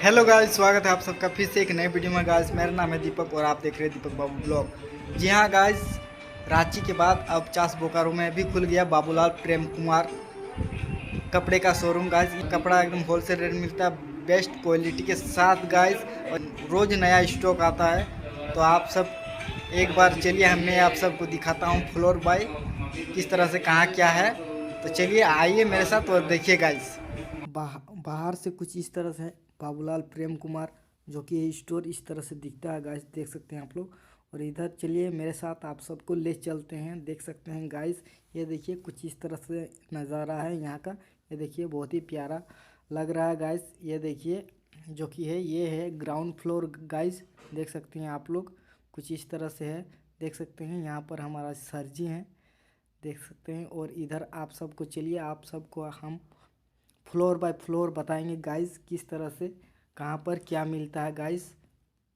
Hello guys, स्वागत है आप सबका फिर से एक नए वीडियो में। गाइस मेरा नाम है दीपक और आप देख रहे हैं दीपक बाबू ब्लॉग। जी हाँ गाइस, रांची के बाद अब चास बोकारो में भी खुल गया बाबूलाल प्रेम कुमार कपड़े का शोरूम। गाइस ये कपड़ा एकदम होलसेल रेट मिलता है, बेस्ट क्वालिटी के साथ गाइस, और रोज़ नया स्टॉक आता है। तो आप सब एक बार चलिए, मैं आप सबको दिखाता हूँ फ्लोर बाय किस तरह से कहाँ क्या है। तो चलिए आइए मेरे साथ और देखिए गाइस। बाहर से कुछ इस तरह से बाबूलाल प्रेम कुमार, जो कि ये स्टोर इस तरह से दिखता है गाइस, देख सकते हैं आप लोग। और इधर चलिए मेरे साथ आप सबको ले चलते हैं, देख सकते हैं गाइस। ये देखिए कुछ इस तरह से नज़ारा है यहाँ का। ये देखिए बहुत ही प्यारा लग रहा है गाइस। ये देखिए जो कि है, ये है ग्राउंड फ्लोर गाइस, देख सकते हैं आप लोग। कुछ इस तरह से है, देख सकते हैं। यहाँ पर हमारा सर जी हैं, देख सकते हैं। और इधर आप सबको चलिए, आप सबको हम फ्लोर बाय फ्लोर बताएंगे गाइस, किस तरह से कहाँ पर क्या मिलता है गाइस।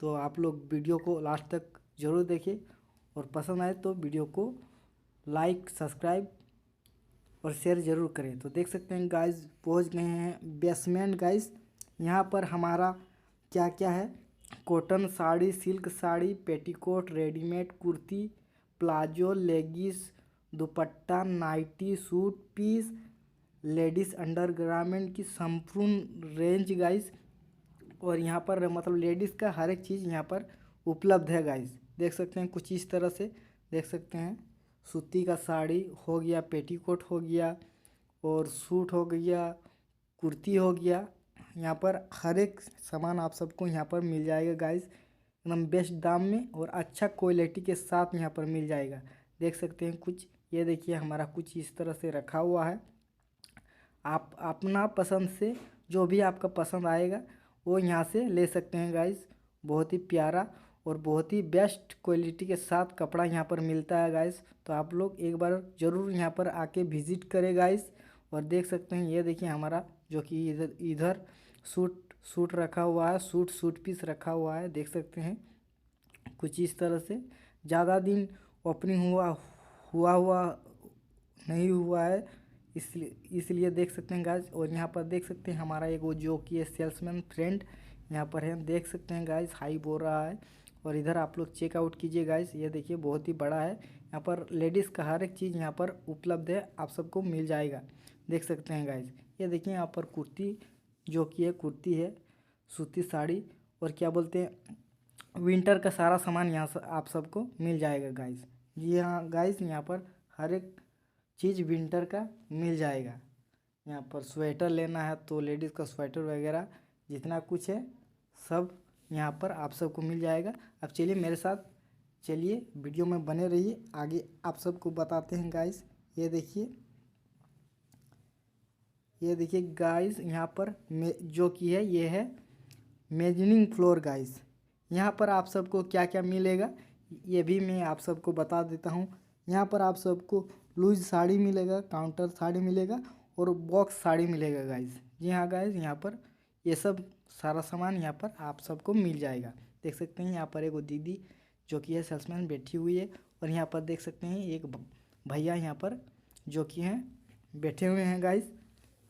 तो आप लोग वीडियो को लास्ट तक ज़रूर देखिए, और पसंद आए तो वीडियो को लाइक, सब्सक्राइब और शेयर ज़रूर करें। तो देख सकते हैं गाइस, पहुँच गए हैं बेसमेंट गाइस। यहाँ पर हमारा क्या क्या है, cotton sari, silk sari, petticoat, readymade kurti, palazzo, leggings, dupatta, nighty, suit piece, ladies undergarment की संपूर्ण रेंज गाइस। और यहाँ पर मतलब लेडीज़ का हर एक चीज़ यहाँ पर उपलब्ध है गाइस, देख सकते हैं। कुछ इस तरह से देख सकते हैं, सूती का साड़ी हो गया, पेटीकोट हो गया, और सूट हो गया, कुर्ती हो गया। यहाँ पर हर एक सामान आप सबको यहाँ पर मिल जाएगा गाइस, एकदम बेस्ट दाम में और अच्छा क्वालिटी के साथ यहाँ पर मिल जाएगा, देख सकते हैं। कुछ ये देखिए हमारा कुछ इस तरह से रखा हुआ है। आप अपना पसंद से जो भी आपका पसंद आएगा वो यहाँ से ले सकते हैं गाइस। बहुत ही प्यारा और बहुत ही बेस्ट क्वालिटी के साथ कपड़ा यहाँ पर मिलता है गाइस। तो आप लोग एक बार ज़रूर यहाँ पर आके विज़िट करें गाइस। और देख सकते हैं, ये देखिए हमारा जो कि इधर इधर सूट रखा हुआ है, सूट पीस रखा हुआ है, देख सकते हैं। कुछ इस तरह से ज़्यादा दिन ओपनिंग हुआ नहीं हुआ है, इसलिए देख सकते हैं गाइस। और यहाँ पर देख सकते हैं हमारा एक वो जो कि है सेल्समैन फ्रेंड यहाँ पर है, देख सकते हैं गाइस, हाई बोल रहा है। और इधर आप लोग चेकआउट कीजिए गाइस, ये देखिए बहुत ही बड़ा है। यहाँ पर लेडीज़ का हर एक चीज़ यहाँ पर उपलब्ध है, आप सबको मिल जाएगा, देख सकते हैं गाइस। ये देखिए यहाँ पर कुर्ती जो कि है, कुर्ती है, सूती साड़ी, और क्या बोलते हैं, विंटर का सारा सामान यहाँ से आप सबको मिल जाएगा गाइस। जी हाँ गाइस, यहाँ पर हर एक चीज़ विंटर का मिल जाएगा। यहाँ पर स्वेटर लेना है तो लेडीज़ का स्वेटर वगैरह जितना कुछ है सब यहाँ पर आप सबको मिल जाएगा। अब चलिए मेरे साथ, चलिए वीडियो में बने रहिए, आगे आप सबको बताते हैं गाइस। ये देखिए, ये देखिए गाइस, यहाँ पर जो कि है, ये है मेजनिंग फ्लोर गाइस। यहाँ पर आप सबको क्या क्या मिलेगा ये भी मैं आप सबको बता देता हूँ। यहाँ पर आप सबको लूज साड़ी मिलेगा, काउंटर साड़ी मिलेगा, और बॉक्स साड़ी मिलेगा गाइस। जी हाँ गाइस, यहाँ पर ये सब सारा सामान यहाँ पर आप सबको मिल जाएगा, देख सकते हैं। यहाँ पर एक वो दीदी जो कि है सेल्समैन बैठी हुई है, और यहाँ पर देख सकते हैं एक भैया यहाँ पर जो कि हैं बैठे हुए हैं गाइस,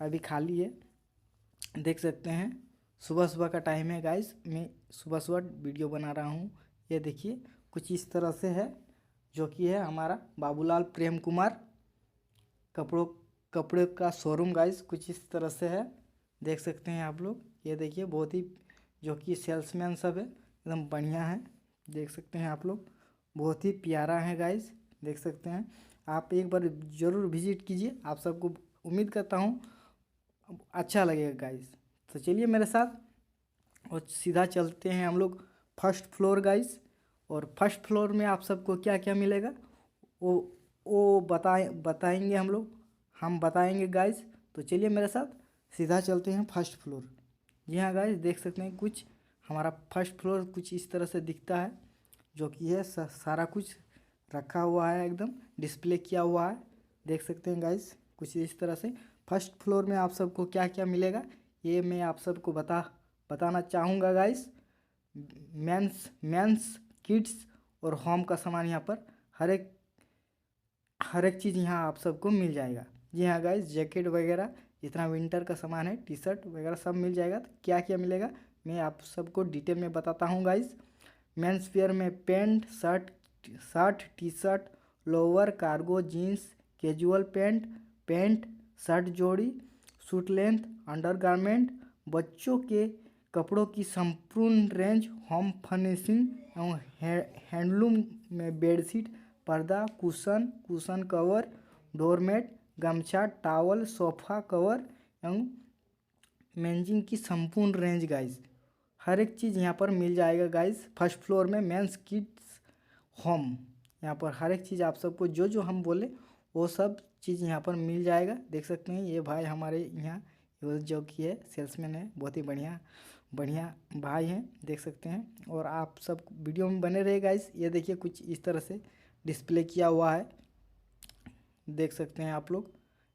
अभी खाली है, देख सकते हैं। सुबह सुबह का टाइम है गाइस, मैं सुबह सुबह वीडियो बना रहा हूँ। ये देखिए कुछ इस तरह से है, जो कि है हमारा बाबूलाल प्रेम कुमार कपड़े का शोरूम गाइस, कुछ इस तरह से है, देख सकते हैं आप लोग। ये देखिए बहुत ही जो कि सेल्समैन सब है, एकदम बढ़िया है, देख सकते हैं आप लोग। बहुत ही प्यारा है गाइस, देख सकते हैं। आप एक बार ज़रूर विजिट कीजिए, आप सबको उम्मीद करता हूँ अच्छा लगेगा गाइस। तो चलिए मेरे साथ और सीधा चलते हैं हम लोग फर्स्ट फ्लोर गाइस। और फर्स्ट फ्लोर में आप सबको क्या क्या मिलेगा वो वो बताएंगे हम बताएंगे गाइस। तो चलिए मेरे साथ सीधा चलते हैं फर्स्ट फ्लोर। जी हाँ गाइस, देख सकते हैं कुछ हमारा फर्स्ट फ्लोर कुछ इस तरह से दिखता है, जो कि है सारा कुछ रखा हुआ है, एकदम डिस्प्ले किया हुआ है, देख सकते हैं गाइस। कुछ इस तरह से फर्स्ट फ्लोर में आप सबको क्या क्या मिलेगा ये मैं आप सबको बताना चाहूँगा गाइस। मेंस किड्स और होम का सामान यहाँ पर हर एक चीज़ यहाँ आप सबको मिल जाएगा। जी हाँ गाइस, जैकेट वगैरह जितना विंटर का सामान है, टी शर्ट वगैरह सब मिल जाएगा। तो क्या क्या मिलेगा मैं आप सबको डिटेल में बताता हूँ गाइस। मेंस वियर में pant, shirt, T shirt, lower, cargo, jeans, casual pant, shirt जोड़ी, सूट लेंथ, अंडरगारमेंट, बच्चों के कपड़ों की संपूर्ण रेंज, होम फर्निशिंग एवं हैंडलूम में बेडशीट, पर्दा, कुशन कवर, डोरमेट, गमछा, टॉवल, सोफ़ा कवर एवं मेंजिंग की संपूर्ण रेंज गाइस। हर एक चीज़ यहाँ पर मिल जाएगा गाइस। फर्स्ट फ्लोर में मेंस किड्स होम, यहाँ पर हर एक चीज़ आप सबको जो जो हम बोले वो सब चीज़ यहाँ पर मिल जाएगा। देख सकते हैं ये भाई हमारे यहाँ जो कि है सेल्समैन है, बहुत ही बढ़िया भाई हैं, देख सकते हैं। और आप सब वीडियो में बने रहे गाइस। ये देखिए कुछ इस तरह से डिस्प्ले किया हुआ है, देख सकते हैं आप लोग।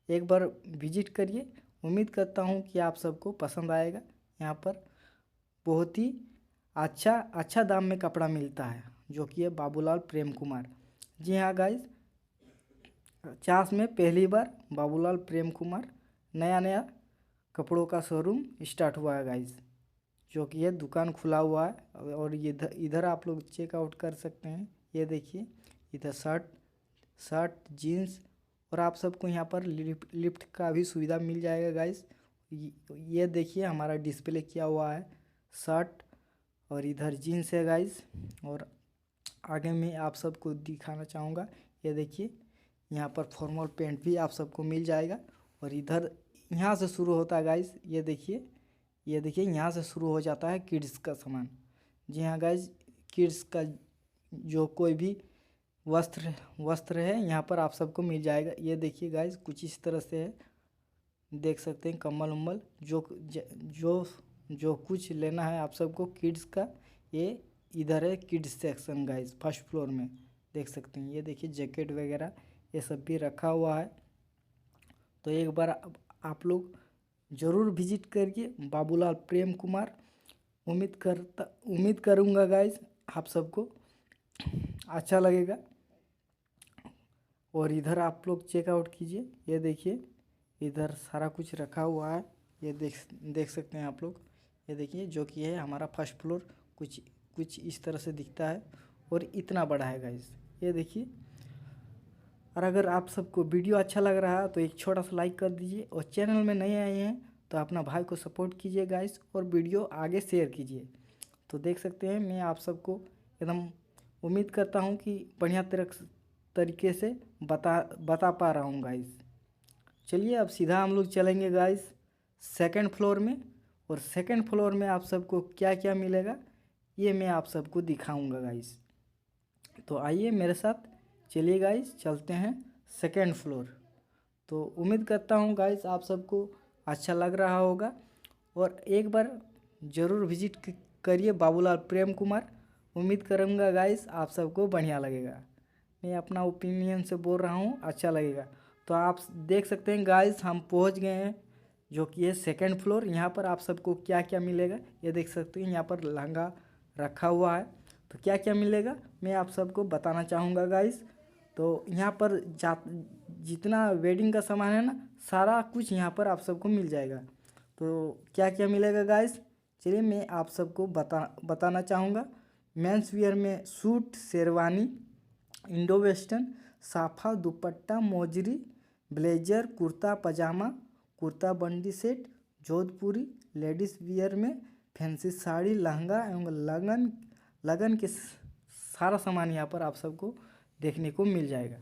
एक बार विजिट करिए, उम्मीद करता हूँ कि आप सबको पसंद आएगा। यहाँ पर बहुत ही अच्छा दाम में कपड़ा मिलता है, जो कि है बाबूलाल प्रेम कुमार। जी हाँ गाइस, चास में पहली बार बाबूलाल प्रेम कुमार नया कपड़ों का शोरूम स्टार्ट हुआ है गाइस, जो कि ये दुकान खुला हुआ है। और ये इधर आप लोग चेकआउट कर सकते हैं। ये देखिए इधर शर्ट, जीन्स, और आप सबको यहाँ पर लिफ्ट का भी सुविधा मिल जाएगा गाइस। ये देखिए हमारा डिस्प्ले किया हुआ है शर्ट, और इधर जीन्स है गाइस। और आगे में आप सबको दिखाना चाहूँगा, ये देखिए यहाँ पर फॉर्मल पैंट भी आप सबको मिल जाएगा। और इधर यहाँ से शुरू होता है गाइस, ये देखिए यहाँ से शुरू हो जाता है किड्स का सामान। जी हाँ गाइस, किड्स का जो कोई भी वस्त्र है यहाँ पर आप सबको मिल जाएगा। ये देखिए गाइस कुछ इस तरह से है, देख सकते हैं कम्बल उम्बल जो कुछ लेना है आप सबको किड्स का, ये इधर है kids section guys, first floor में देख सकते हैं। ये देखिए जैकेट वगैरह ये सब भी रखा हुआ है। तो एक बार आप लोग ज़रूर विजिट करिए बाबूलाल प्रेम कुमार। उम्मीद करूँगा गाइस आप सबको अच्छा लगेगा। और इधर आप लोग चेकआउट कीजिए, ये देखिए इधर सारा कुछ रखा हुआ है, ये देख सकते हैं आप लोग। ये देखिए जो कि है हमारा फर्स्ट फ्लोर, कुछ इस तरह से दिखता है और इतना बड़ा है गाइस, ये देखिए। और अगर आप सबको वीडियो अच्छा लग रहा है तो एक छोटा सा लाइक कर दीजिए, और चैनल में नए आए हैं तो अपना भाई को सपोर्ट कीजिए गाइस, और वीडियो आगे शेयर कीजिए। तो देख सकते हैं मैं आप सबको एकदम उम्मीद करता हूँ कि बढ़िया तरीके से बता पा रहा हूँ गाइस। चलिए अब सीधा हम लोग चलेंगे गाइस सेकंड फ्लोर में, और सेकंड फ्लोर में आप सबको क्या क्या मिलेगा ये मैं आप सबको दिखाऊंगा गाइस। तो आइए मेरे साथ, चलिए गाइस चलते हैं सेकंड फ्लोर। तो उम्मीद करता हूँ गाइस आप सबको अच्छा लग रहा होगा, और एक बार ज़रूर विजिट करिए बाबूलाल प्रेम कुमार। उम्मीद करूँगा गाइस आप सबको बढ़िया लगेगा, मैं अपना ओपिनियन से बोल रहा हूँ, अच्छा लगेगा। तो आप देख सकते हैं गाइस हम पहुँच गए हैं, जो कि है सेकंड फ्लोर। यहाँ पर आप सबको क्या क्या मिलेगा ये देख सकते हैं। यहाँ पर लहंगा रखा हुआ है, तो क्या क्या मिलेगा मैं आप सबको बताना चाहूँगा गाइस। तो यहाँ पर जितना वेडिंग का सामान है ना, सारा कुछ यहाँ पर आप सबको मिल जाएगा। तो क्या क्या मिलेगा गाइस, चलिए मैं आप सबको बताना चाहूँगा। मेंस वियर में सूट, शेरवानी, इंडो वेस्टर्न, साफा, दुपट्टा, मोजरी, ब्लेजर, कुर्ता पजामा, कुर्ता बंडी सेट, जोधपुरी। लेडीज़ वियर में फैंसी साड़ी, लहंगा एवं लगन के सारा सामान यहाँ पर आप सबको देखने को मिल जाएगा।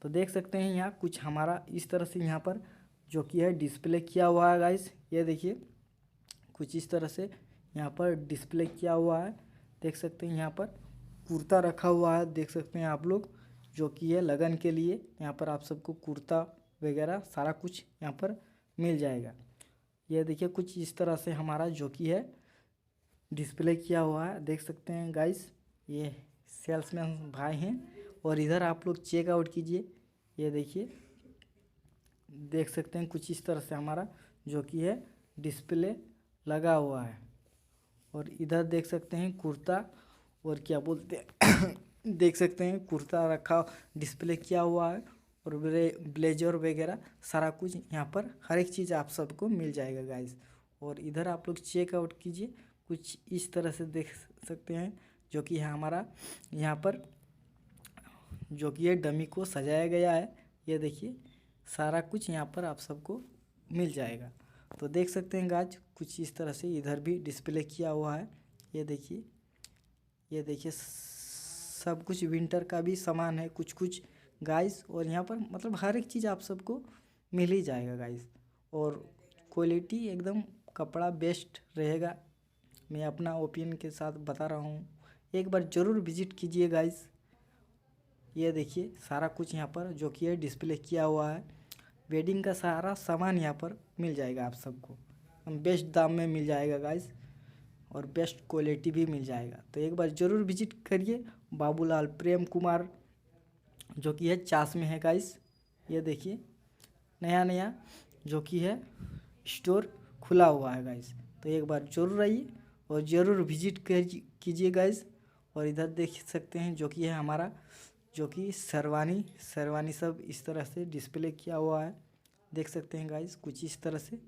तो देख सकते हैं यहाँ कुछ हमारा इस तरह से यहाँ पर जो कि है डिस्प्ले किया हुआ है गाइस। ये देखिए कुछ इस तरह से यहाँ पर डिस्प्ले किया हुआ है, देख सकते हैं। यहाँ पर कुर्ता रखा हुआ है, देख सकते हैं आप लोग, जो कि है लगन के लिए। यहाँ पर आप सबको कुर्ता वगैरह सारा कुछ यहाँ पर मिल जाएगा। ये देखिए कुछ इस तरह से हमारा जो कि है डिस्प्ले किया हुआ है, देख सकते हैं गाइस। ये सेल्समैन भाई हैं। और इधर आप लोग चेकआउट कीजिए, ये देखिए देख सकते हैं कुछ इस तरह से हमारा जो कि है डिस्प्ले लगा हुआ है। और इधर देख सकते हैं कुर्ता, और क्या बोलते हैं देख सकते हैं कुर्ता रखा डिस्प्ले किया हुआ है, और ब्लेजर वगैरह सारा कुछ यहाँ पर हर एक चीज़ आप सबको मिल जाएगा गाइस। और इधर आप लोग चेकआउट कीजिए कुछ इस तरह से देख सकते हैं, जो कि है हमारा यहाँ पर जो कि ये डमी को सजाया गया है। ये देखिए सारा कुछ यहाँ पर आप सबको मिल जाएगा। तो देख सकते हैं गाइस कुछ इस तरह से इधर भी डिस्प्ले किया हुआ है। ये देखिए सब कुछ विंटर का भी सामान है कुछ कुछ गाइस, और यहाँ पर मतलब हर एक चीज़ आप सबको मिल ही जाएगा गाइस। और क्वालिटी एकदम कपड़ा बेस्ट रहेगा, मैं अपना ओपिनियन के साथ बता रहा हूँ, एक बार ज़रूर विजिट कीजिए गाइस। ये देखिए सारा कुछ यहाँ पर जो कि है डिस्प्ले किया हुआ है। वेडिंग का सारा सामान यहाँ पर मिल जाएगा आप सबको, हम बेस्ट दाम में मिल जाएगा गाइस, और बेस्ट क्वालिटी भी मिल जाएगा। तो एक बार ज़रूर विजिट करिए बाबूलाल प्रेम कुमार, जो कि है चास में है गाइस। ये देखिए नया जो कि है स्टोर खुला हुआ है गाइस। तो एक बार ज़रूर आइए और ज़रूर विजिट कीजिए गाइस। और इधर देख सकते हैं जो कि है हमारा जो कि शेरवानी सब इस तरह से डिस्प्ले किया हुआ है, देख सकते हैं गाइस कुछ इस तरह से।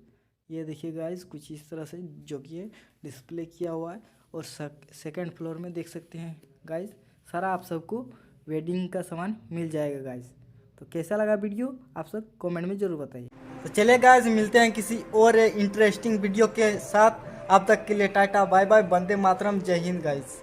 ये देखिए गाइस कुछ इस तरह से जो कि है डिस्प्ले किया हुआ है। और सेकंड फ्लोर में देख सकते हैं गाइस सारा आप सबको वेडिंग का सामान मिल जाएगा गाइस। तो कैसा लगा वीडियो आप सब कमेंट में ज़रूर बताइए। तो चलिए गाइस मिलते हैं किसी और इंटरेस्टिंग वीडियो के साथ, अब तक के लिए tata bye bye, Vande Mataram, जय हिंद गाइस।